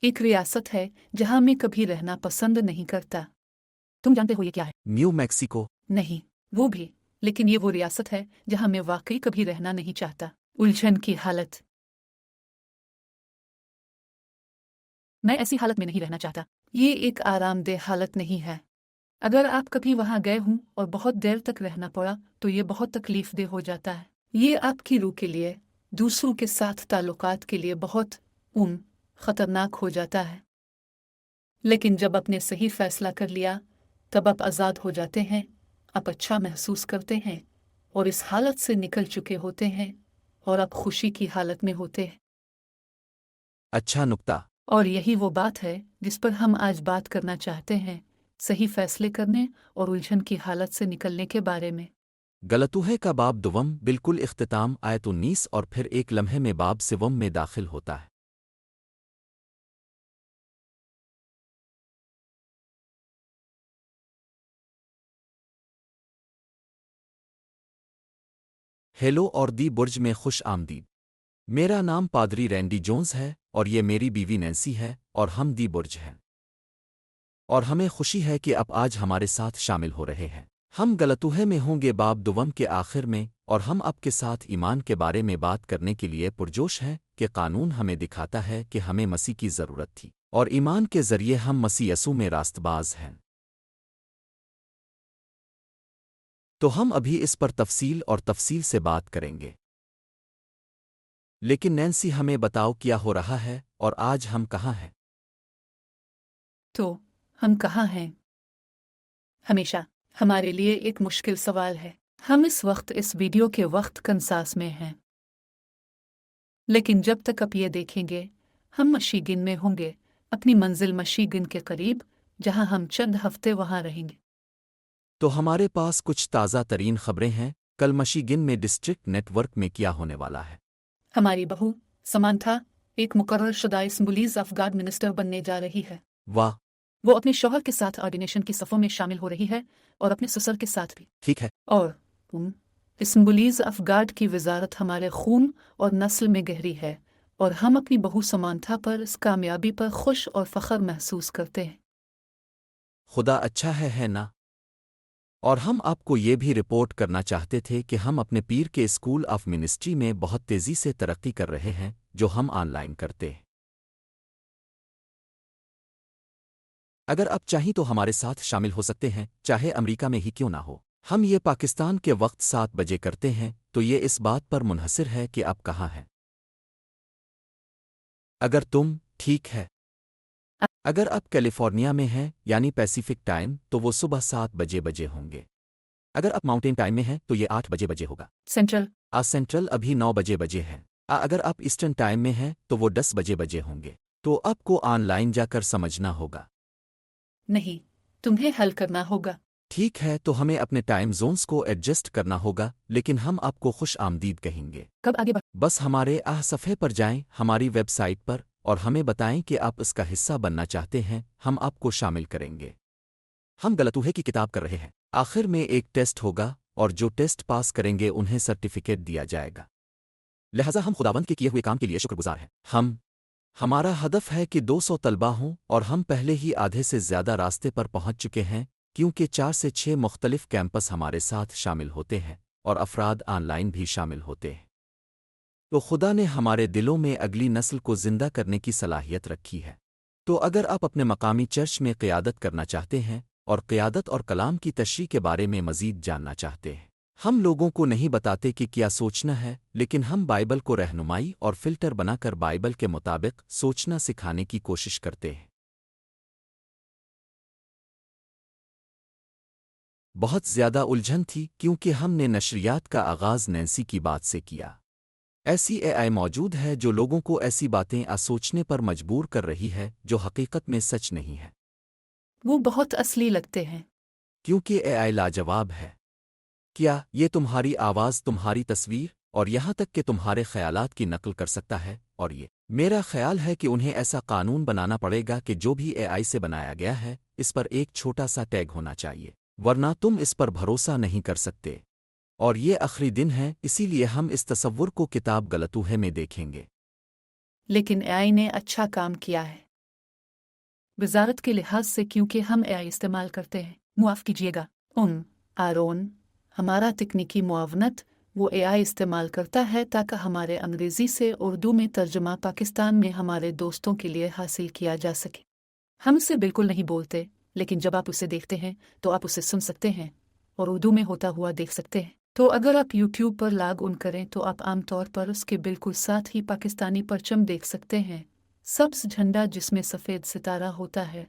एक रियासत है जहां मैं कभी रहना पसंद नहीं करता। तुम जानते हो ये क्या है? New Mexico. नहीं, वो भी, लेकिन ये वो रियासत है जहां मैं वाकई कभी रहना नहीं चाहता। उलझन की हालत। मैं ऐसी हालत में नहीं रहना चाहता। ये एक आरामदेह हालत नहीं है। अगर आप कभी वहां गए हों और बहुत देर तक रहना पड़ा तो ये बहुत तकलीफदेह हो जाता है। ये आपकी रूह के लिए, दूसरों के साथ ताल्लुकात के लिए बहुत खतरनाक हो जाता है। लेकिन जब आपने सही फैसला कर लिया तब आप आज़ाद हो जाते हैं, आप अच्छा महसूस करते हैं और इस हालत से निकल चुके होते हैं और आप खुशी की हालत में होते हैं। अच्छा नुक्ता। और यही वो बात है जिस पर हम आज बात करना चाहते हैं, सही फैसले करने और उलझन की हालत से निकलने के बारे में। गलतूहे का बाब दुवम बिल्कुल इख्तिताम आयत 19 और फिर एक लम्हे में बाब सिवम में दाखिल होता है। हेलो और दी बुर्ज में खुश आमदीद। मेरा नाम पादरी रैंडी जोन्स है और ये मेरी बीवी नैन्सी है और हम दी बुर्ज हैं। और हमें खुशी है कि आप आज हमारे साथ शामिल हो रहे हैं। हम गलतूहे में होंगे बाब दुवम के आखिर में और हम आपके साथ ईमान के बारे में बात करने के लिए पुरजोश हैं कि कानून हमें दिखाता है कि हमें मसीह की ज़रूरत थी और ईमान के ज़रिए हम मसीह यसू में रास्तबाज हैं। तो हम अभी इस पर तफसील से बात करेंगे। लेकिन नैन्सी हमें बताओ क्या हो रहा है और आज हम कहाँ हैं? तो हम कहाँ हैं? हमेशा हमारे लिए एक मुश्किल सवाल है। हम इस वक्त इस वीडियो के वक्त कंसास में हैं, लेकिन जब तक आप ये देखेंगे हम मशीगिन में होंगे, अपनी मंजिल मशीगिन के करीब, जहां हम चंद हफ्ते वहां रहेंगे। तो हमारे पास कुछ ताज़ा तरीन खबरें हैं। कल मशीगिन में डिस्ट्रिक्ट नेटवर्क में क्या होने वाला है? हमारी बहू समांथा एक मुकर्रर शुदा इसम्बुलीज ऑफ गॉड मिनिस्टर बनने जा रही है। वाह, वो अपने शौहर के साथ ऑर्डिनेशन की सफ़ों में शामिल हो रही है और अपने ससुर के साथ भी। ठीक है। और इसम्बुलीज ऑफ गॉड की वजारत हमारे खून और नस्ल में गहरी है और हम अपनी बहू समांथा पर इस कामयाबी पर खुश और फख्र महसूस करते हैं। खुदा अच्छा है ना? और हम आपको ये भी रिपोर्ट करना चाहते थे कि हम अपने पीर के स्कूल ऑफ मिनिस्ट्री में बहुत तेज़ी से तरक्की कर रहे हैं, जो हम ऑनलाइन करते हैं। अगर आप चाहें तो हमारे साथ शामिल हो सकते हैं, चाहे अमेरिका में ही क्यों ना हो। हम ये पाकिस्तान के वक्त 7 बजे करते हैं, तो ये इस बात पर मुनहसर है कि आप कहाँ हैं। अगर तुम ठीक है, अगर आप कैलिफोर्निया में हैं यानी पैसिफिक टाइम, तो वो सुबह 7 बजे होंगे। अगर आप माउंटेन टाइम में हैं तो ये 8 बजे होगा। सेंट्रल। आज सेंट्रल अभी 9 बजे है। अगर आप ईस्टर्न टाइम में हैं तो वो 10 बजे होंगे। तो आपको ऑनलाइन जाकर समझना होगा। नहीं, तुम्हें हल करना होगा। ठीक है, तो हमें अपने टाइम जोन्स को एडजस्ट करना होगा, लेकिन हम आपको खुश आमदीद कहेंगे। कब आगे बढ़? बस हमारे सफ़े पर जाएं, हमारी वेबसाइट पर, और हमें बताएं कि आप इसका हिस्सा बनना चाहते हैं। हम आपको शामिल करेंगे। हम गलतूहे की किताब कर रहे हैं। आखिर में एक टेस्ट होगा और जो टेस्ट पास करेंगे उन्हें सर्टिफिकेट दिया जाएगा। लिहाजा हम खुदावंद के किए हुए काम के लिए शुक्रगुजार हैं। हमारा हदफ है कि 200 तलबा हों और हम पहले ही आधे से ज़्यादा रास्ते पर पहुंच चुके हैं, क्योंकि 4 से 6 मुख्तलिफ कैंपस हमारे साथ शामिल होते हैं और अफराद ऑनलाइन भी शामिल होते हैं। तो खुदा ने हमारे दिलों में अगली नस्ल को ज़िंदा करने की सलाहियत रखी है। तो अगर आप अपने मकामी चर्च में क़ियादत करना चाहते हैं और क़ियादत और कलाम की तशरीह के बारे में मज़ीद जानना चाहते हैं, हम लोगों को नहीं बताते कि क्या सोचना है, लेकिन हम बाइबल को रहनुमाई और फ़िल्टर बनाकर बाइबल के मुताबिक सोचना सिखाने की कोशिश करते हैं। बहुत ज़्यादा उलझन थी क्योंकि हमने नशरियात का आगाज़ नैन्सी की बात से किया। ऐसी एआई मौजूद है जो लोगों को ऐसी बातें सोचने पर मजबूर कर रही है जो हकीकत में सच नहीं है। वो बहुत असली लगते हैं। क्योंकि एआई लाजवाब है। क्या ये तुम्हारी आवाज़, तुम्हारी तस्वीर और यहाँ तक कि तुम्हारे ख़यालात की नकल कर सकता है? और ये मेरा ख़्याल है कि उन्हें ऐसा कानून बनाना पड़ेगा कि जो भी एआई से बनाया गया है इस पर एक छोटा सा टैग होना चाहिए, वरना तुम इस पर भरोसा नहीं कर सकते। और ये आखिरी दिन है, इसीलिए हम इस तसव्वुर को किताब गलतूहे में देखेंगे। लेकिन एआई ने अच्छा काम किया है। वजारत के लिहाज से क्योंकि हम एआई इस्तेमाल करते हैं, मुआफ़ कीजिएगा आरोन, हमारा तकनीकी मुआवनत वो एआई इस्तेमाल करता है ताकि हमारे अंग्रेज़ी से उर्दू में तर्जुमा पाकिस्तान में हमारे दोस्तों के लिए हासिल किया जा सके। हम इसे बिल्कुल नहीं बोलते, लेकिन जब आप उसे देखते हैं तो आप उसे सुन सकते हैं और उर्दू में होता हुआ देख सकते हैं। तो अगर आप YouTube पर लॉग इन करें तो आप आमतौर पर उसके बिल्कुल साथ ही पाकिस्तानी परचम देख सकते हैं, सब्ज़ झंडा जिसमें सफ़ेद सितारा होता है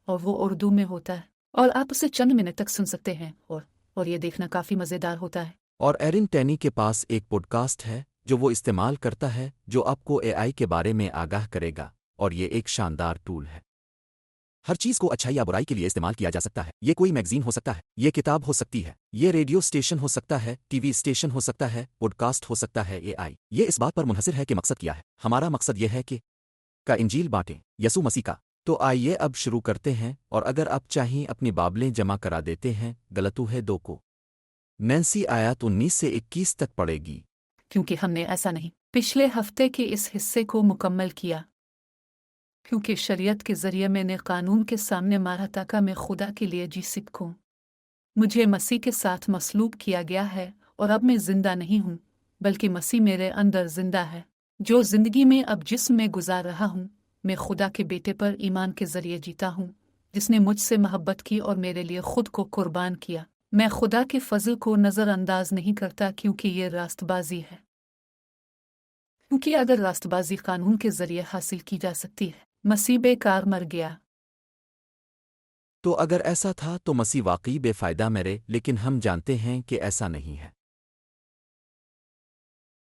और वो उर्दू में होता है, और आप उसे चंद मिनट तक सुन सकते हैं और ये देखना काफ़ी मज़ेदार होता है। और एरिन टैनी के पास एक पॉडकास्ट है जो वो इस्तेमाल करता है जो आपको एआई के बारे में आगाह करेगा, और ये एक शानदार टूल है। हर चीज़ को अच्छाई या बुराई के लिए इस्तेमाल किया जा सकता है। ये कोई मैगजीन हो सकता है, ये किताब हो सकती है, ये रेडियो स्टेशन हो सकता है, टीवी स्टेशन हो सकता है, पॉडकास्ट हो सकता है। एआई ये इस बात पर मुनहसिर है कि मकसद क्या है। हमारा मकसद ये है कि का इंजील बांटें, यसू मसीह का। तो आइए अब शुरू करते हैं, और अगर आप चाहें अपनी बाबलें जमा करा देते हैं। गलतूहे 2 को नैन्सी आयत 19 से 21 तक पढ़ेगी। क्योंकि हमने ऐसा नहीं पिछले हफ्ते के इस हिस्से को मुकम्मल किया, क्योंकि शरीयत के ज़रिए मैंने कानून के सामने मारा ताकि मैं खुदा के लिए जी सकूं। मुझे मसीह के साथ मसलूब किया गया है, और अब मैं जिंदा नहीं हूँ, बल्कि मसीह मेरे अंदर जिंदा है। जो जिंदगी में अब जिस्म में गुजार रहा हूँ, मैं खुदा के बेटे पर ईमान के ज़रिए जीता हूँ, जिसने मुझसे मोहब्बत की और मेरे लिए खुद को कुर्बान किया। मैं खुदा के फजल को नज़रअंदाज नहीं करता, क्योंकि ये रास्तबाजी है। क्योंकि अगर रास्तबाजी कानून के ज़रिए हासिल की जा सकती है, मसीह बेकार मर गया। तो अगर ऐसा था तो मसीह वाकई बेफ़ायदा मरे, लेकिन हम जानते हैं कि ऐसा नहीं है।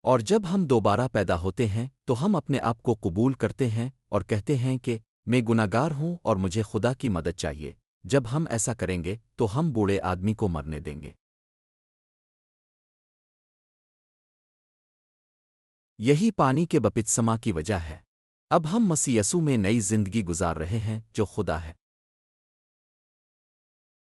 और जब हम दोबारा पैदा होते हैं तो हम अपने आप को कबूल करते हैं और कहते हैं कि मैं गुनाहगार हूँ और मुझे खुदा की मदद चाहिए। जब हम ऐसा करेंगे तो हम बूढ़े आदमी को मरने देंगे। यही पानी के बपतिस्मा की वजह है। अब हम मसीह यसू में नई जिंदगी गुजार रहे हैं जो खुदा है।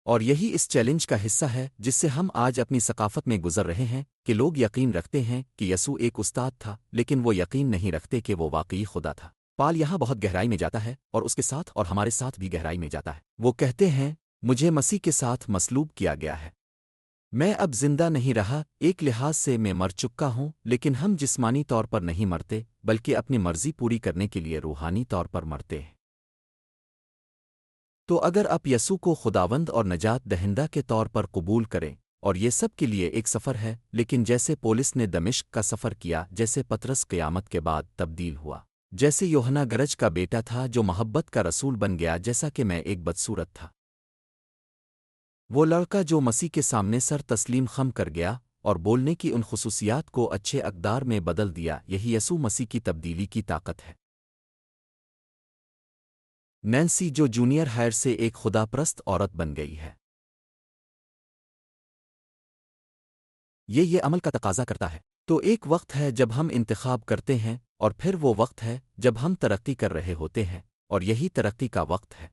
और यही इस चैलेंज का हिस्सा है जिससे हम आज अपनी सकाफत में गुजर रहे हैं कि लोग यकीन रखते हैं कि यसू एक उस्ताद था, लेकिन वो यकीन नहीं रखते कि वो वाकई खुदा था। पाल यहाँ बहुत गहराई में जाता है और उसके साथ और हमारे साथ भी गहराई में जाता है। वो कहते हैं, मुझे मसीह के साथ मसलूब किया गया है। मैं अब जिंदा नहीं रहा, एक लिहाज से मैं मर चुका हूँ, लेकिन हम जिस्मानी तौर पर नहीं मरते, बल्कि अपनी मर्जी पूरी करने के लिए रूहानी तौर पर मरते हैं। तो अगर आप यसू को खुदावंद और नजात दहिंदा के तौर पर कबूल करें, और ये सब के लिए एक सफ़र है, लेकिन जैसे पोलिस ने दमिश्क का सफ़र किया, जैसे पतरस क़यामत के बाद तब्दील हुआ, जैसे योहना गरज का बेटा था जो मोहब्बत का रसूल बन गया, जैसा कि मैं एक बदसूरत था, वो लड़का जो मसीह के सामने सर तस्लीम खम कर गया और बोलने की उन खुसूसियात को अच्छे अक़दार में बदल दिया, यही यसू मसीह की तब्दीली की ताकत है। नैन्सी जो जूनियर हायर से एक खुदाप्रस्त औरत बन गई है। ये अमल का तकाजा करता है। तो एक वक्त है जब हम इंतखाब करते हैं, और फिर वो वक्त है जब हम तरक्की कर रहे होते हैं, और यही तरक्की का वक्त है।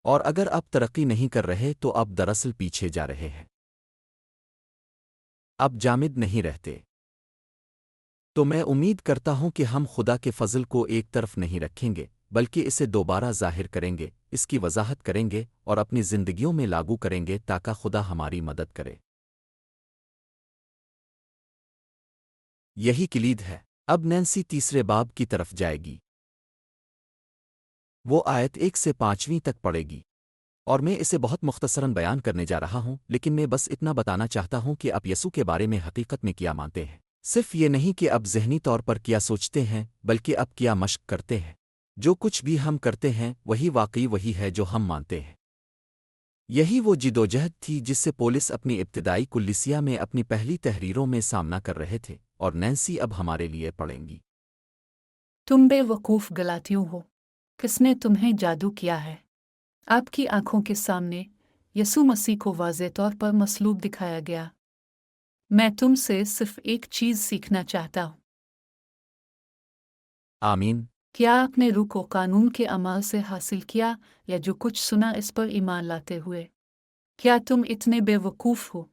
और अगर आप तरक्की नहीं कर रहे तो आप दरअसल पीछे जा रहे हैं। आप जामिद नहीं रहते। तो मैं उम्मीद करता हूं कि हम खुदा के फजल को एक तरफ नहीं रखेंगे, बल्कि इसे दोबारा ज़ाहिर करेंगे, इसकी वजाहत करेंगे और अपनी ज़िंदगियों में लागू करेंगे ताकि खुदा हमारी मदद करे। यही किलीद है। अब नैन्सी तीसरे बाब की तरफ जाएगी। वो आयत 1 से 5वीं तक पढ़ेगी, और मैं इसे बहुत मुख्तसरन बयान करने जा रहा हूं, लेकिन मैं बस इतना बताना चाहता हूं कि आप यसू के बारे में हकीकत में क्या मानते हैं। सिर्फ ये नहीं कि अब ज़हनी तौर पर क्या सोचते हैं, बल्कि अब क्या मश्क करते हैं। जो कुछ भी हम करते हैं वही वाकई वही है जो हम मानते हैं। यही वो जिदोजहद थी जिससे पोलिस अपनी इब्तिदाई कुल्लिसिया में अपनी पहली तहरीरों में सामना कर रहे थे, और नैन्सी अब हमारे लिए पढ़ेंगी। तुम बेवकूफ़ गलातियों हो, किसने तुम्हें जादू किया है? आपकी आंखों के सामने यसू मसीह को वाज़े तौर पर मसलूब दिखाया गया। मैं तुमसे सिर्फ एक चीज़ सीखना चाहता हूँ। आमीन। क्या आपने रूह को कानून के अमाल से हासिल किया, या जो कुछ सुना इस पर ईमान लाते हुए? क्या तुम इतने बेवकूफ़ हो?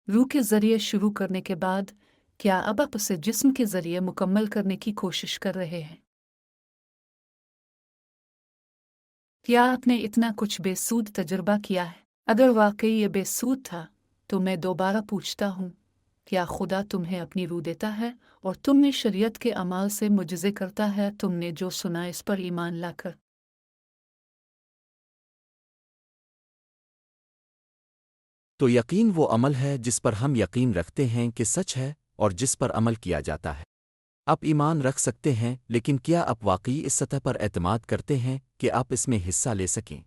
रूह के ज़रिए शुरू करने के बाद क्या अब आप उसे जिस्म के ज़रिए मुकम्मल करने की कोशिश कर रहे हैं? क्या आपने इतना कुछ बेसूद तजुर्बा किया है? अगर वाकई ये बेसूद था तो मैं दोबारा पूछता हूँ, क्या खुदा तुम्हें अपनी रूह देता है और तुमने शरीयत के अमाल से मुजज़े करता है? तुमने जो सुना इस पर ईमान लाकर। तो यकीन वो अमल है जिस पर हम यकीन रखते हैं कि सच है और जिस पर अमल किया जाता है। आप ईमान रख सकते हैं, लेकिन क्या आप वाकई इस सतह पर एतमाद करते हैं कि आप इसमें हिस्सा ले सकें?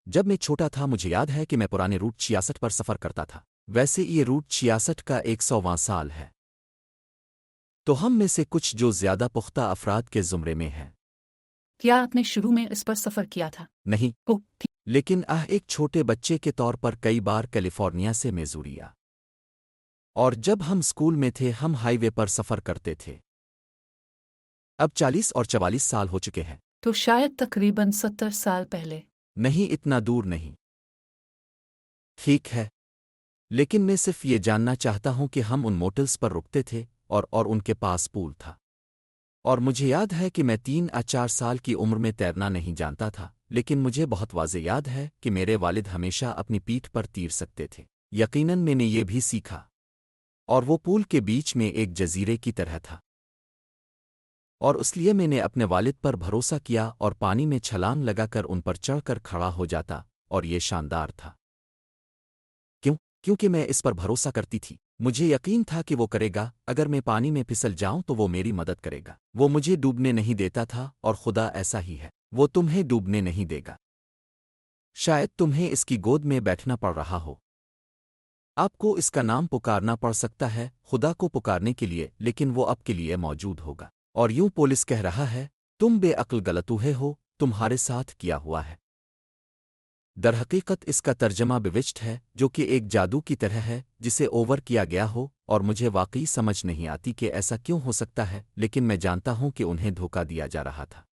जब मैं छोटा था मुझे याद है कि मैं पुराने रूट 66 पर सफ़र करता था। वैसे ये रूट 66 का 100वां साल है। तो हम में से कुछ जो ज़्यादा पुख्ता अफराद के ज़ुमरे में हैं। क्या आपने शुरू में इस पर सफ़र किया था? नहीं, ओह ठीक। लेकिन एक छोटे बच्चे के तौर पर कई बार कैलिफोर्निया से मेजूरिया। और जब हम स्कूल में थे हम हाईवे पर सफ़र करते थे। अब 40 और 44 साल हो चुके हैं। तो शायद तकरीबन 70 साल पहले। नहीं, इतना दूर नहीं। ठीक है, लेकिन मैं सिर्फ ये जानना चाहता हूं कि हम उन मोटल्स पर रुकते थे और उनके पास पूल था। और मुझे याद है कि मैं 3 या 4 साल की उम्र में तैरना नहीं जानता था, लेकिन मुझे बहुत वाज़े याद है कि मेरे वालिद हमेशा अपनी पीठ पर तीर सकते थे। यकीनन मैंने ये भी सीखा। और वो पूल के बीच में एक जजीरे की तरह था। और इसलिए मैंने अपने वालिद पर भरोसा किया और पानी में छलांग लगाकर उन पर चढ़कर खड़ा हो जाता, और ये शानदार था। क्यों? क्योंकि मैं इस पर भरोसा करती थी। मुझे यकीन था कि वो करेगा। अगर मैं पानी में फिसल जाऊं तो वो मेरी मदद करेगा। वो मुझे डूबने नहीं देता था, और खुदा ऐसा ही है, वो तुम्हें डूबने नहीं देगा। शायद तुम्हें इसकी गोद में बैठना पड़ रहा हो। आपको इसका नाम पुकारना पड़ सकता है खुदा को पुकारने के लिए, लेकिन वो आपके लिए मौजूद होगा। और यूं पुलिस कह रहा है, तुम बेअक्ल गलतूहे हो, तुम्हारे साथ किया हुआ है। दरहकीकत इसका तर्जमा बिविच्ड है, जो कि एक जादू की तरह है जिसे ओवर किया गया हो, और मुझे वाकई समझ नहीं आती कि ऐसा क्यों हो सकता है, लेकिन मैं जानता हूं कि उन्हें धोखा दिया जा रहा था।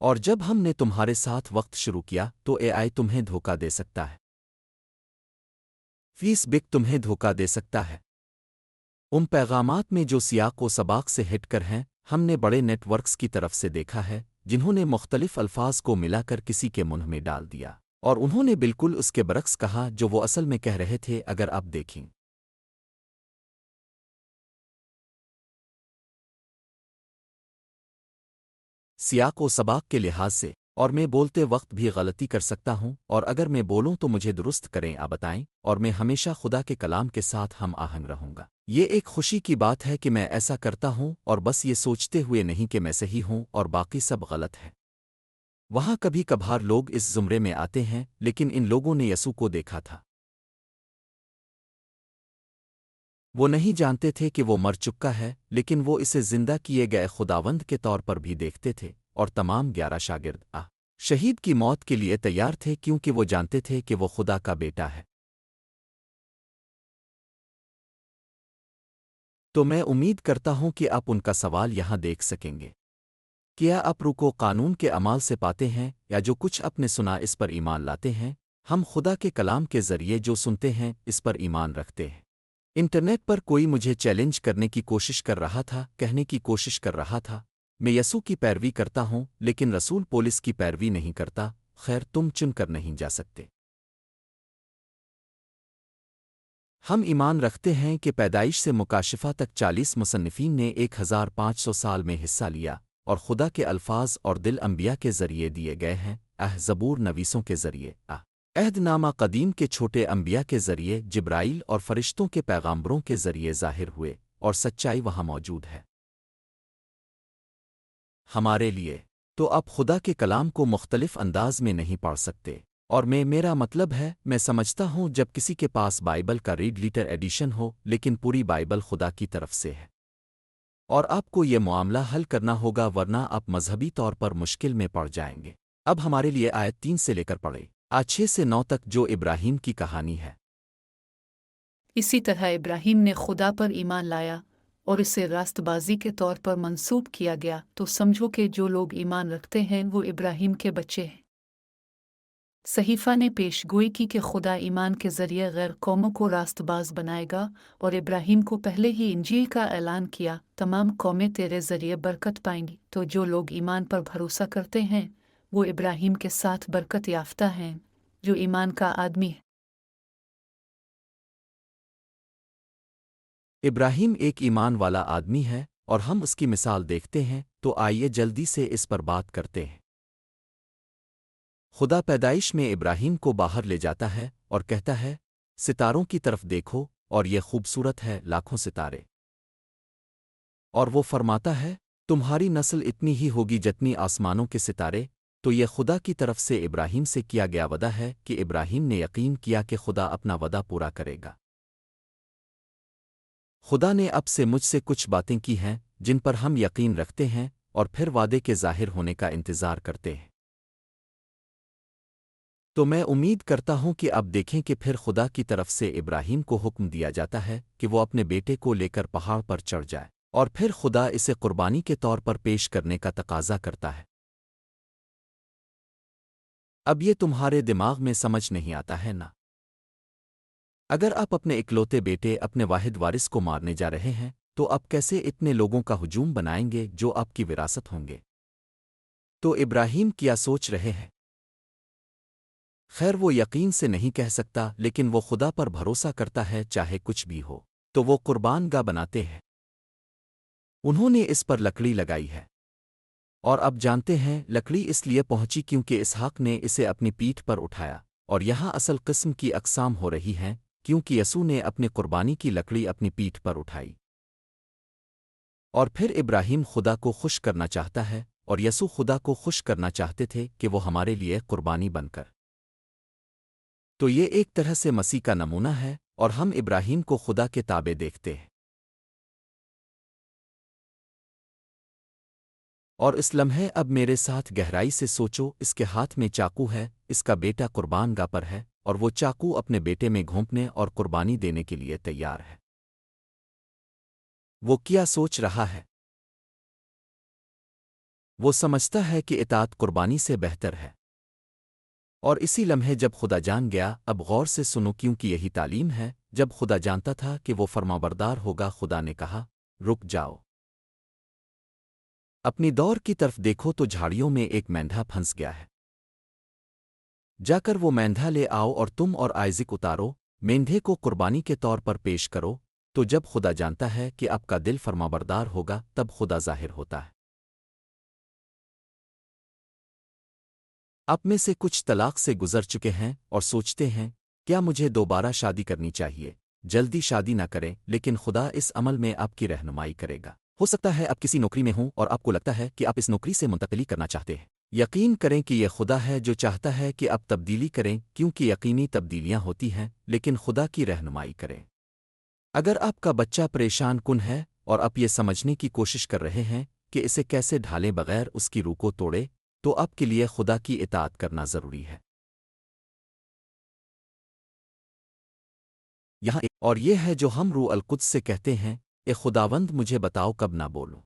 और जब हमने तुम्हारे साथ वक्त शुरू किया तो एआई तुम्हें धोखा दे सकता है। फीस बिक तुम्हें धोखा दे सकता है। उन पैगामात में जो सियाक व सबाक से हिट कर हैं, हमने बड़े नेटवर्क्स की तरफ से देखा है जिन्होंने मुख्तलिफ अल्फाज को मिलाकर किसी के मुंह में डाल दिया, और उन्होंने बिल्कुल उसके बरक्स कहा जो वो असल में कह रहे थे। अगर आप देखें सियाक व सबाक के लिहाज से, और मैं बोलते वक्त भी गलती कर सकता हूं, और अगर मैं बोलूं तो मुझे दुरुस्त करें या बताएं, और मैं हमेशा खुदा के कलाम के साथ हम आहंग रहूंगा। ये एक खुशी की बात है कि मैं ऐसा करता हूं, और बस ये सोचते हुए नहीं कि मैं सही हूं और बाकी सब गलत है। वहां कभी कभार लोग इस जुमरे में आते हैं, लेकिन इन लोगों ने यसू को देखा था। वो नहीं जानते थे कि वो मर चुका है, लेकिन वो इसे जिंदा किए गए खुदावंद के तौर पर भी देखते थे, और तमाम 11 शागिर्द शहीद की मौत के लिए तैयार थे क्योंकि वो जानते थे कि वो खुदा का बेटा है। तो मैं उम्मीद करता हूं कि आप उनका सवाल यहां देख सकेंगे। क्या आप रूह को कानून के अमाल से पाते हैं, या जो कुछ आपने सुना इस पर ईमान लाते हैं? हम खुदा के कलाम के जरिए जो सुनते हैं इस पर ईमान रखते हैं। इंटरनेट पर कोई मुझे चैलेंज करने की कोशिश कर रहा था, कहने की कोशिश कर रहा था, मैं यसू की पैरवी करता हूं लेकिन रसूल पोलिस की पैरवी नहीं करता। खैर, तुम चुनकर नहीं जा सकते। हम ईमान रखते हैं कि पैदाइश से मुकाशिफा तक 40 मुसन्निफीन ने 1500 साल में हिस्सा लिया, और खुदा के अल्फाज और दिल अंबिया के जरिए दिए गए हैं। ज़बूर नवीसों के जरिए, अहदनामा कदीम के छोटे अंबिया के जरिए, जिब्राइल और फरिश्तों के पैगाम्बरों के जरिए ज़ाहिर हुए, और सच्चाई वहाँ मौजूद है हमारे लिए। तो आप खुदा के कलाम को मुख्तलिफ अंदाज में नहीं पढ़ सकते। और मेरा मतलब है, मैं समझता हूँ जब किसी के पास बाइबल का रीड लीटर एडिशन हो, लेकिन पूरी बाइबल खुदा की तरफ से है। और आपको ये मामला हल करना होगा, वरना आप मजहबी तौर पर मुश्किल में पड़ जाएंगे। अब हमारे लिए आयत 3 से लेकर पढ़े 6 से 9 तक, जो इब्राहिम की कहानी है। इसी तरह इब्राहिम ने खुदा पर ईमान लाया और इसे रास्तबाजी के तौर पर मंसूब किया गया। तो समझो कि जो लोग ईमान रखते हैं वो इब्राहिम के बच्चे हैं। सहीफ़ा ने पेशगोई की कि खुदा ईमान के ज़रिए गैर कौमों को रास्तबाज बनाएगा और इब्राहिम को पहले ही इंजील का ऐलान किया, तमाम कौमें तेरे ज़रिए बरकत पाएंगी। तो जो लोग ईमान पर भरोसा करते हैं वो इब्राहिम के साथ बरकत याफ्ता हैं, जो ईमान का आदमी है। इब्राहिम एक ईमान वाला आदमी है और हम उसकी मिसाल देखते हैं, तो आइए जल्दी से इस पर बात करते हैं। खुदा पैदाइश में इब्राहिम को बाहर ले जाता है और कहता है, सितारों की तरफ देखो और ये खूबसूरत है लाखों सितारे। और वो फरमाता है, तुम्हारी नस्ल इतनी ही होगी जितनी आसमानों के सितारे। तो ये खुदा की तरफ से इब्राहिम से किया गया वदा है कि इब्राहिम ने यकीन किया कि खुदा अपना वदा पूरा करेगा। खुदा ने अब से मुझसे कुछ बातें की हैं जिन पर हम यकीन रखते हैं और फिर वादे के ज़ाहिर होने का इंतज़ार करते हैं। तो मैं उम्मीद करता हूं कि अब देखें कि फिर खुदा की तरफ से इब्राहिम को हुक्म दिया जाता है कि वो अपने बेटे को लेकर पहाड़ पर चढ़ जाए, और फिर खुदा इसे कुर्बानी के तौर पर पेश करने का तकाजा करता है। अब ये तुम्हारे दिमाग में समझ नहीं आता है ना? अगर आप अपने इकलौते बेटे, अपने वाहिद वारिस को मारने जा रहे हैं, तो आप कैसे इतने लोगों का हुजूम बनाएंगे जो आपकी विरासत होंगे? तो इब्राहिम क्या सोच रहे हैं? खैर, वो यकीन से नहीं कह सकता, लेकिन वो खुदा पर भरोसा करता है चाहे कुछ भी हो। तो वो कुर्बान गाह बनाते हैं। उन्होंने इस पर लकड़ी लगाई है। और अब जानते हैं लकड़ी इसलिए पहुंची क्योंकि इसहाक ने इसे अपनी पीठ पर उठाया। और यहाँ असल किस्म की अक़साम हो रही हैं, क्योंकि यसू ने अपनी कुर्बानी की लकड़ी अपनी पीठ पर उठाई। और फिर इब्राहिम खुदा को खुश करना चाहता है, और यसू खुदा को खुश करना चाहते थे कि वो हमारे लिए कुर्बानी बनकर। तो ये एक तरह से मसीह का नमूना है, और हम इब्राहिम को खुदा के ताबे देखते हैं। और इस लम्हे अब मेरे साथ गहराई से सोचो, इसके हाथ में चाकू है, इसका बेटा कुर्बान गाह पर है, और वो चाकू अपने बेटे में घोंपने और कुर्बानी देने के लिए तैयार है। वो क्या सोच रहा है? वो समझता है कि इताअत कुर्बानी से बेहतर है। और इसी लम्हे जब खुदा जान गया, अब गौर से सुनो क्योंकि यही तालीम है, जब खुदा जानता था कि वो फरमाबरदार होगा, खुदा ने कहा, रुक जाओ। अपनी दौर की तरफ देखो तो झाड़ियों में एक मेंढा फंस गया है। जाकर वो मेंढा ले आओ और तुम और आइज़िक उतारो, मेंढे को कुर्बानी के तौर पर पेश करो। तो जब खुदा जानता है कि आपका दिल फरमाबरदार होगा, तब खुदा ज़ाहिर होता है। आप में से कुछ तलाक से गुजर चुके हैं और सोचते हैं, क्या मुझे दोबारा शादी करनी चाहिए? जल्दी शादी ना करें, लेकिन खुदा इस अमल में आपकी रहनुमाई करेगा। हो सकता है आप किसी नौकरी में हों और आपको लगता है कि आप इस नौकरी से मुंतकिली करना चाहते हैं। यकीन करें कि यह खुदा है जो चाहता है कि आप तब्दीली करें, क्योंकि यकीनी तब्दीलियां होती हैं, लेकिन खुदा की रहनुमाई करें। अगर आपका बच्चा परेशान कुन है और आप ये समझने की कोशिश कर रहे हैं कि इसे कैसे ढालें बगैर उसकी रूह को तोड़े, तो आपके लिए खुदा की इताअत करना ज़रूरी है। यहाँ एक और ये है जो हम रूह अल-कुद्स से कहते हैं, ए खुदावंद, मुझे बताओ कब ना बोलूं,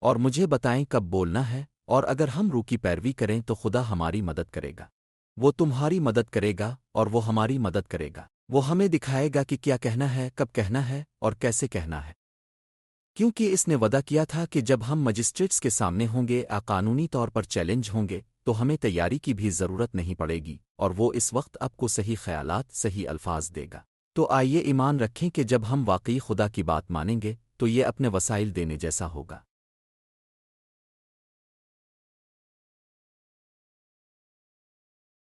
और मुझे बताएं कब बोलना है। और अगर हम रूह की पैरवी करें तो खुदा हमारी मदद करेगा। वो तुम्हारी मदद करेगा और वो हमारी मदद करेगा। वो हमें दिखाएगा कि क्या कहना है, कब कहना है और कैसे कहना है। क्योंकि इसने वदा किया था कि जब हम मजिस्ट्रेट्स के सामने होंगे, कानूनी तौर पर चैलेंज होंगे, तो हमें तैयारी की भी ज़रूरत नहीं पड़ेगी, और वो इस वक्त आपको सही ख़यालात, सही अल्फाज देगा। तो आइए ईमान रखें कि जब हम वाकई खुदा की बात मानेंगे, तो ये अपने वसाइल देने जैसा होगा।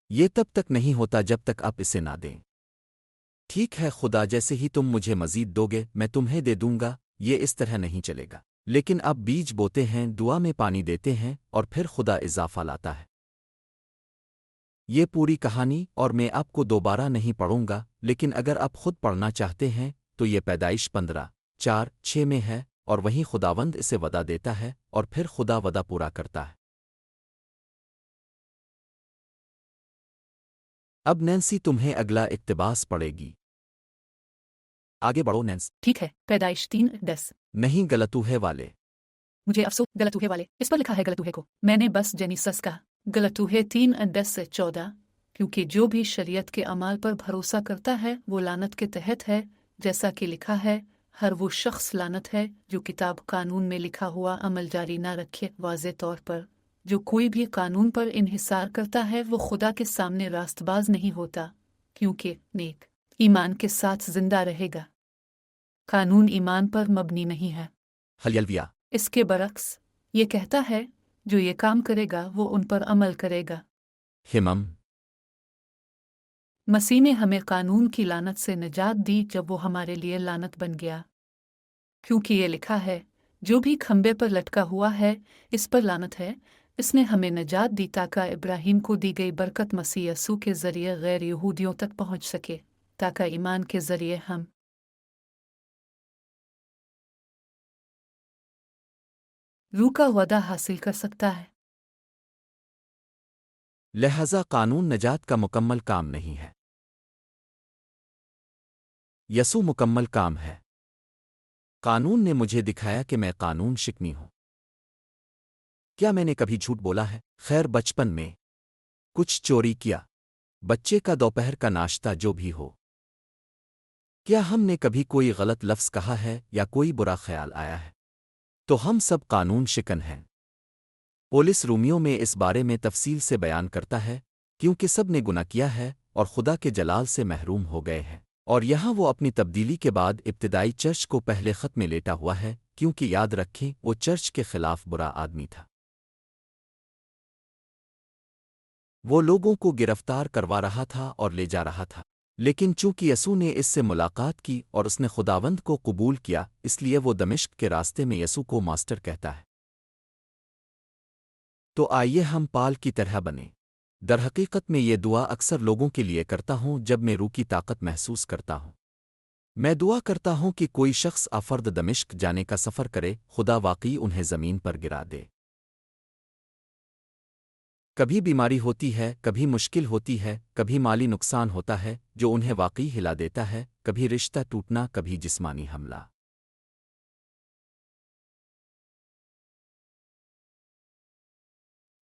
ये तब तक नहीं होता जब तक आप इसे ना दें। ठीक है खुदा, जैसे ही तुम मुझे मज़ीद दोगे मैं तुम्हें दे दूंगा। ये इस तरह नहीं चलेगा। लेकिन आप बीज बोते हैं, दुआ में पानी देते हैं, और फिर खुदा इजाफा लाता है। ये पूरी कहानी और मैं आपको दोबारा नहीं पढ़ूंगा, लेकिन अगर आप खुद पढ़ना चाहते हैं तो ये पैदाइश 15:4-6 में है, और वहीं खुदावंद इसे वदा देता है और फिर खुदा वदा पूरा करता है। अब नैन्सी तुम्हें अगला इक्तिबास पड़ेगी। आगे बढ़ो नैन्स। ठीक है, पैदाइश 3:10। नहीं, गलतूहे वाले। मुझे अफसोस, गलतूहे वाले, इस पर लिखा है गलतूहे को। मैंने बस जेनिसस कहा। गलतूहे 3:10-14 क्योंकि जो भी शरीयत के अमाल पर भरोसा करता है वो लानत के तहत है, जैसा कि लिखा है, हर वो शख्स लानत है जो किताब कानून में लिखा हुआ अमल जारी न रखे। वाज़े तौर पर जो कोई भी कानून पर इन्हिसार करता है वो खुदा के सामने रास्तबाज नहीं होता, क्योंकि नेक ईमान के साथ जिंदा रहेगा। कानून ईमान पर मबनी नहीं है। हल्यलविया। इसके बरक्स ये कहता है, जो ये काम करेगा वो उन पर अमल करेगा। हिमम। मसीह ने हमें कानून की लानत से निजात दी जब वो हमारे लिए लानत बन गया, क्योंकि ये लिखा है, जो भी खंबे पर लटका हुआ है इस पर लानत है। इसने हमें निजात दी ताकि इब्राहिम को दी गई बरकत मसीह यसू के जरिए गैर यहूदियों तक पहुंच सके, ताकि ईमान के जरिए हम रूह का वादा हासिल कर सकता है। लिहाजा कानून नजात का मुकम्मल काम नहीं है। यसू मुकम्मल काम है। कानून ने मुझे दिखाया कि मैं कानून शिकनी हूं। क्या मैंने कभी झूठ बोला है? खैर, बचपन में कुछ चोरी किया, बच्चे का दोपहर का नाश्ता जो भी हो। क्या हमने कभी कोई गलत लफ्ज़ कहा है या कोई बुरा ख्याल आया है? तो हम सब कानून शिकन हैं। पोलिस रूमियों में इस बारे में तफसील से बयान करता है, क्योंकि सब ने गुनाह किया है और खुदा के जलाल से महरूम हो गए हैं। और यहाँ वो अपनी तब्दीली के बाद इब्तिदाई चर्च को पहले ख़त में लेटा हुआ है, क्योंकि याद रखें वो चर्च के खिलाफ बुरा आदमी था। वो लोगों को गिरफ्तार करवा रहा था और ले जा रहा था, लेकिन चूंकि यसू ने इससे मुलाकात की और उसने खुदावंद को कबूल किया, इसलिए वो दमिश्क के रास्ते में यसू को मास्टर कहता है। तो आइए हम पाल की तरह बने। दरहकीकत में ये दुआ अक्सर लोगों के लिए करता हूँ जब मैं रूह की ताकत महसूस करता हूँ। मैं दुआ करता हूँ कि कोई शख्स आफर्द दमिश्क जाने का सफ़र करे, खुदा वाकई उन्हें ज़मीन पर गिरा दे। कभी बीमारी होती है, कभी मुश्किल होती है, कभी माली नुकसान होता है जो उन्हें वाकई हिला देता है, कभी रिश्ता टूटना, कभी जिस्मानी हमला।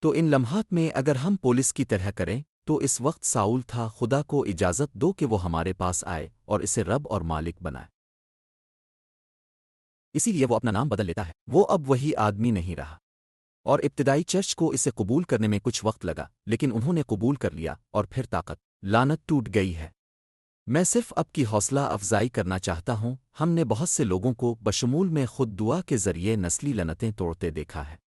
तो इन लम्हात में अगर हम पोलिस की तरह करें तो इस वक्त साउल था, खुदा को इजाज़त दो कि वो हमारे पास आए और इसे रब और मालिक बनाए। इसीलिए वो अपना नाम बदल लेता है। वो अब वही आदमी नहीं रहा। और इब्तिदाई चर्च को इसे कबूल करने में कुछ वक्त लगा, लेकिन उन्होंने कबूल कर लिया और फिर ताकत लानत टूट गई है। मैं सिर्फ अब की हौसला अफजाई करना चाहता हूँ। हमने बहुत से लोगों को बशमूल में खुद दुआ के जरिए नस्ली लनतें तोड़ते देखा है।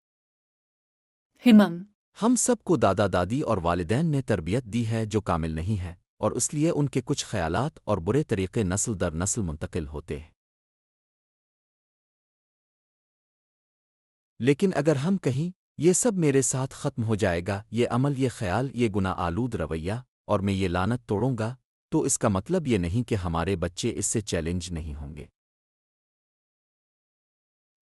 हिमम। हम सबको दादा दादी और वालिदैन ने तरबियत दी है जो कामिल नहीं है, और इसलिए उनके कुछ ख़यालात और बुरे तरीक़े नस्ल दर नस्ल मुंतकिल होते हैं। लेकिन अगर हम कहीं ये सब मेरे साथ ख़त्म हो जाएगा, ये अमल, ये ख़याल, ये गुनाह आलूद रवैया, और मैं ये लानत तोड़ूंगा, तो इसका मतलब ये नहीं कि हमारे बच्चे इससे चैलेंज नहीं होंगे।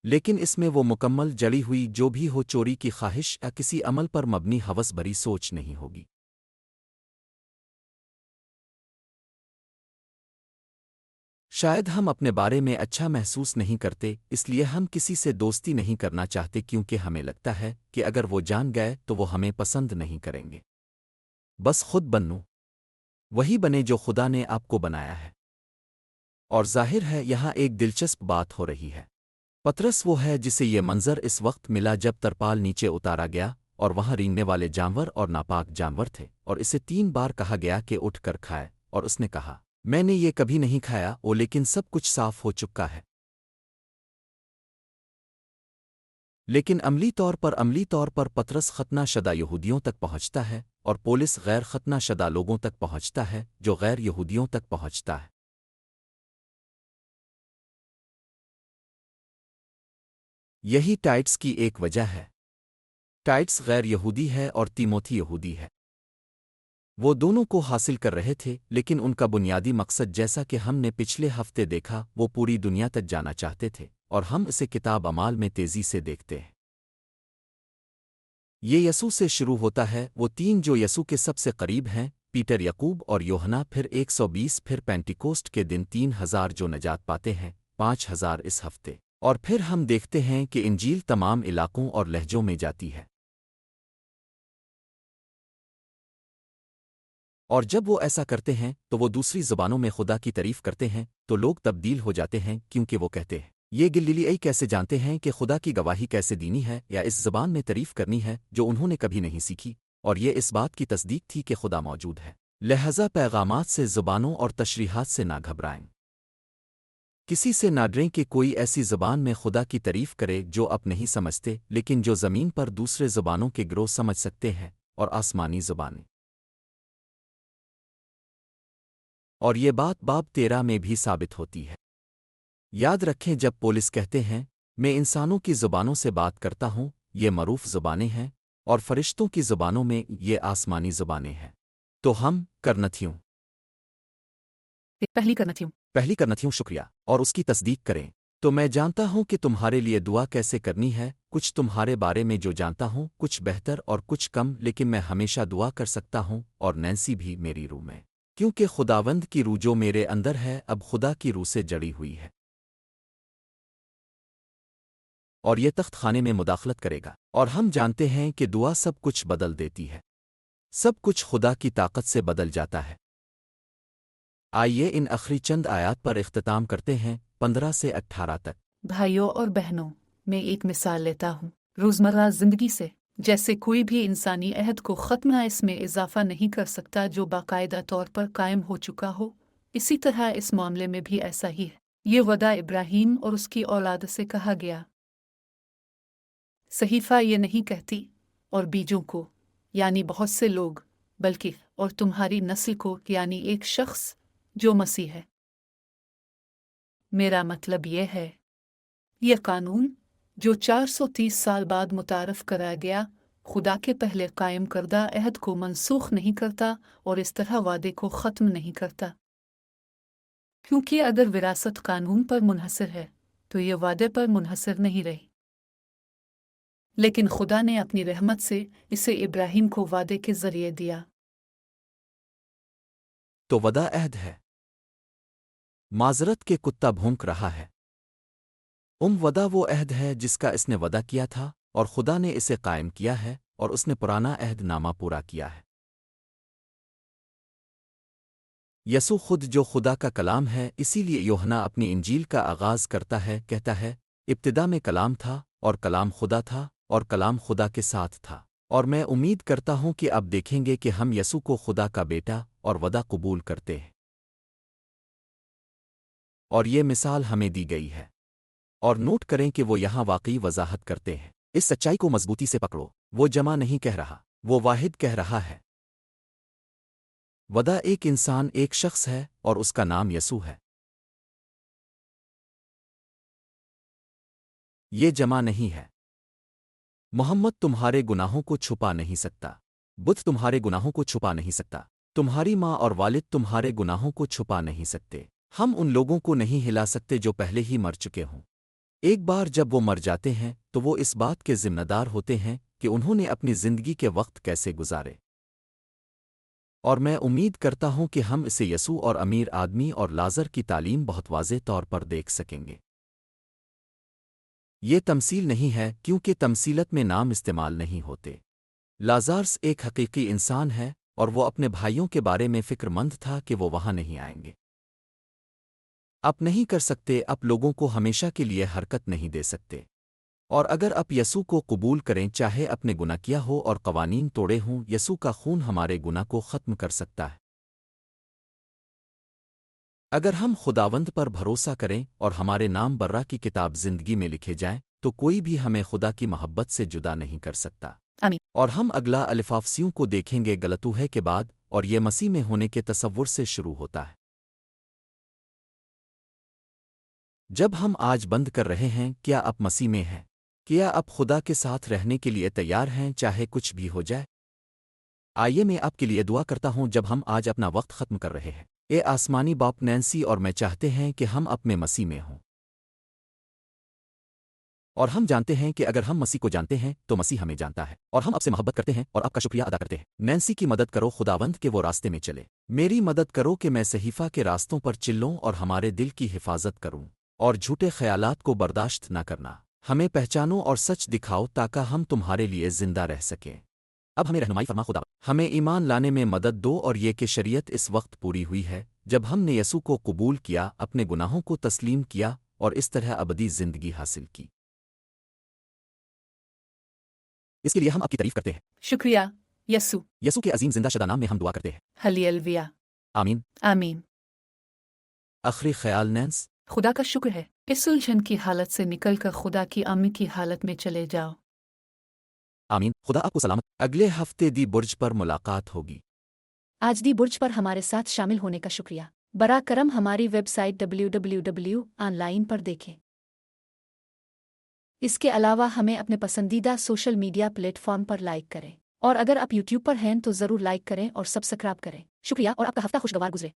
लेकिन इसमें वो मुकम्मल जड़ी हुई जो भी हो चोरी की ख्वाहिश या किसी अमल पर मबनी हवस भरी सोच नहीं होगी। शायद हम अपने बारे में अच्छा महसूस नहीं करते, इसलिए हम किसी से दोस्ती नहीं करना चाहते, क्योंकि हमें लगता है कि अगर वो जान गए तो वो हमें पसंद नहीं करेंगे। बस खुद बनो, वही बने जो खुदा ने आपको बनाया है। और जाहिर है यहाँ एक दिलचस्प बात हो रही है। पतरस वो है जिसे ये मंजर इस वक्त मिला जब तरपाल नीचे उतारा गया और वहाँ रेंगने वाले जानवर और नापाक जानवर थे, और इसे 3 बार कहा गया कि उठ कर खाए, और उसने कहा, मैंने ये कभी नहीं खाया, लेकिन सब कुछ साफ हो चुका है। लेकिन अमली तौर पर पतरस खतना शदा यहूदियों तक पहुँचता है और पोलिस गैर खतना शदा लोगों तक पहुँचता है जो गैर यहूदियों तक पहुँचता है। यही टाइट्स की एक वजह है। टाइट्स गैर यहूदी है और तीमोथी यहूदी है। वो दोनों को हासिल कर रहे थे, लेकिन उनका बुनियादी मकसद, जैसा कि हमने पिछले हफ्ते देखा, वो पूरी दुनिया तक जाना चाहते थे, और हम इसे किताब अमाल में तेजी से देखते हैं। ये यसू से शुरू होता है, वो 3 जो यसू के सबसे करीब हैं, पीटर, यकूब और योहना, फिर 120, फिर पेंटिकोस्ट के दिन 3000 जो नजात पाते हैं, 5000 इस हफ्ते, और फिर हम देखते हैं कि इंजील तमाम इलाकों और लहजों में जाती है। اور جب وہ ایسا کرتے ہیں تو وہ دوسری زبانوں میں خدا کی تعریف کرتے ہیں تو لوگ تبدیل ہو جاتے ہیں کیونکہ وہ کہتے ہیں یہ گلیلی ای کیسے جانتے ہیں کہ خدا کی گواہی کیسے دینی ہے یا اس زبان میں تعریف کرنی ہے جو انہوں نے کبھی نہیں سیکھی، اور یہ اس بات کی تصدیق تھی کہ خدا موجود ہے۔ لہذا پیغامات سے، زبانوں اور تشریحات سے نہ گھبرائیں، کسی سے نہ ڈریں کہ کوئی ایسی زبان میں خدا کی تعریف کرے جو آپ نہیں سمجھتے، لیکن جو زمین پر دوسرے زبانوں کے گروہ سمجھ سکتے ہیں اور آسمانی زبانیں۔ اور یہ بات باب 13 میں بھی ثابت ہوتی ہے۔ یاد رکھیں جب پولس کہتے ہیں میں انسانوں کی زبانوں سے بات کرتا ہوں، یہ معروف زبانیں ہیں، اور فرشتوں کی زبانوں میں یہ آسمانی زبانیں ہیں، تو ہم کرنتھیوں پہلی کرنتھیوں شکریہ اور اس کی تصدیق کریں۔ تو میں جانتا ہوں کہ تمہارے لیے دعا کیسے کرنی ہے، کچھ تمہارے بارے میں جو جانتا ہوں، کچھ بہتر اور کچھ کم، لیکن میں ہمیشہ دعا کر سکتا ہوں، اور نینسی بھی میری روح میں، کیونکہ خداوند کی روح جو میرے اندر ہے اب خدا کی روح سے جڑی ہوئی ہے، اور یہ تخت خانے میں مداخلت کرے گا، اور ہم جانتے ہیں کہ دعا سب کچھ بدل دیتی ہے، سب کچھ خدا کی طاقت سے بدل جاتا ہے۔ آئیے ان آخری چند آیات پر اختتام کرتے ہیں، 15 سے 18 تک۔ بھائیوں اور بہنوں، میں ایک مثال لیتا ہوں روزمرہ زندگی سے۔ جیسے کوئی بھی انسانی عہد کو ختم یا اس میں اضافہ نہیں کر سکتا جو باقاعدہ طور پر قائم ہو چکا ہو، اسی طرح اس معاملے میں بھی ایسا ہی ہے۔ یہ وعدہ ابراہیم اور اس کی اولاد سے کہا گیا۔ صحیفہ یہ نہیں کہتی اور بیجوں کو، یعنی بہت سے لوگ، بلکہ اور تمہاری نسل کو، یعنی ایک شخص جو مسیح ہے۔ میرا مطلب یہ ہے، یہ قانون جو 430 سال بعد متعارف کرایا گیا، خدا کے پہلے قائم کردہ عہد کو منسوخ نہیں کرتا اور اس طرح وعدے کو ختم نہیں کرتا، کیونکہ اگر وراثت قانون پر منحصر ہے تو یہ وعدے پر منحصر نہیں رہی، لیکن خدا نے اپنی رحمت سے اسے ابراہیم کو وعدے کے ذریعے دیا۔ تو وعدہ عہد ہے، معذرت کے کتا بھونک رہا ہے۔ وعدہ وہ عہد ہے جس کا اس نے وعدہ کیا تھا، اور خدا نے اسے قائم کیا ہے، اور اس نے پرانا عہد نامہ پورا کیا ہے۔ یسوع خود جو خدا کا کلام ہے، اسی لیے یوحنا اپنی انجیل کا آغاز کرتا ہے، کہتا ہے ابتدا میں کلام تھا، اور کلام خدا تھا، اور کلام خدا کے ساتھ تھا، اور میں امید کرتا ہوں کہ اب دیکھیں گے کہ ہم یسوع کو خدا کا بیٹا اور وعدہ قبول کرتے ہیں، اور یہ مثال ہمیں دی گئی ہے۔ اور نوٹ کریں کہ وہ یہاں واقعی وضاحت کرتے ہیں، اس سچائی کو مضبوطی سے پکڑو، وہ جمع نہیں کہہ رہا، وہ واحد کہہ رہا ہے۔ وعدہ ایک انسان، ایک شخص ہے، اور اس کا نام یسوع ہے۔ یہ جمع نہیں ہے۔ محمد تمہارے گناہوں کو چھپا نہیں سکتا، بدھ تمہارے گناہوں کو چھپا نہیں سکتا، تمہاری ماں اور والد تمہارے گناہوں کو چھپا نہیں سکتے۔ ہم ان لوگوں کو نہیں ہلا سکتے جو پہلے ہی مر چکے ہوں۔ ایک بار جب وہ مر جاتے ہیں تو وہ اس بات کے ذمہ دار ہوتے ہیں کہ انہوں نے اپنی زندگی کے وقت کیسے گزارے، اور میں امید کرتا ہوں کہ ہم اسے یسوع اور امیر آدمی اور لازر کی تعلیم بہت واضح طور پر دیکھ سکیں گے۔ یہ تمثیل نہیں ہے کیونکہ تمثیلت میں نام استعمال نہیں ہوتے۔ لازارس ایک حقیقی انسان ہے، اور وہ اپنے بھائیوں کے بارے میں فکر مند تھا کہ وہ وہاں نہیں آئیں گے۔ آپ نہیں کر سکتے، آپ لوگوں کو ہمیشہ کے لیے حرکت نہیں دے سکتے، اور اگر آپ یسوع کو قبول کریں، چاہے اپنے گناہ کیا ہو اور قوانین توڑے ہوں، یسوع کا خون ہمارے گناہ کو ختم کر سکتا ہے۔ اگر ہم خداوند پر بھروسہ کریں اور ہمارے نام برہ کی کتاب زندگی میں لکھے جائیں، تو کوئی بھی ہمیں خدا کی محبت سے جدا نہیں کر سکتا۔ آمین۔ اور ہم اگلا الفافسیوں کو دیکھیں گے غلطوہے کے بعد، اور یہ مسیح میں ہونے کے تصور سے شروع ہوتا ہے۔ جب ہم آج بند کر رہے ہیں، کیا آپ مسیح میں ہیں؟ کیا آپ خدا کے ساتھ رہنے کے لیے تیار ہیں چاہے کچھ بھی ہو جائے؟ آئیے میں آپ کے لیے دعا کرتا ہوں جب ہم آج اپنا وقت ختم کر رہے ہیں۔ اے آسمانی باپ، نینسی اور میں چاہتے ہیں کہ ہم اپنے مسیح میں ہوں، اور ہم جانتے ہیں کہ اگر ہم مسیح کو جانتے ہیں تو مسیح ہمیں جانتا ہے، اور ہم آپ سے محبت کرتے ہیں اور آپ کا شکریہ ادا کرتے ہیں۔ نینسی کی مدد کرو خداوند کہ وہ راستے میں چلے۔ میری مدد کرو کہ میں صحیفہ کے راستوں پر چلوں اور ہمارے دل کی حفاظت کروں، اور جھوٹے خیالات کو برداشت نہ کرنا۔ ہمیں پہچانو اور سچ دکھاؤ تاکہ ہم تمہارے لیے زندہ رہ سکیں۔ اب ہمیں رہنمائی فرما خدا، ہمیں ایمان لانے میں مدد دو اور یہ کہ شریعت اس وقت پوری ہوئی ہے جب ہم نے یسوع کو قبول کیا، اپنے گناہوں کو تسلیم کیا اور اس طرح ابدی زندگی حاصل کی۔ اس کے لیے ہم آپ کی تعریف کرتے ہیں۔ شکریہ یسوع۔ یسوع کے عظیم زندہ شدہ نام میں ہم دعا کرتے ہیں، ہلیلویا۔ آمین۔ آمین۔ آخری خیال نینس، خدا کا شکر ہے، اس الجھن کی حالت سے نکل کر خدا کی آمین کی حالت میں چلے جاؤ۔ آمین۔ خدا آپ کو سلامت۔ اگلے ہفتے دی برج پر ملاقات ہوگی۔ آج دی برج پر ہمارے ساتھ شامل ہونے کا شکریہ۔ براہ کرم ہماری ویب سائٹ www.online پر دیکھیں۔ اس کے علاوہ ہمیں اپنے پسندیدہ سوشل میڈیا پلیٹ فارم پر لائک کریں، اور اگر آپ یوٹیوب پر ہیں تو ضرور لائک کریں اور سبسکرائب کریں۔ شکریہ اور آپ کا ہفتہ خوشگوار گزرے۔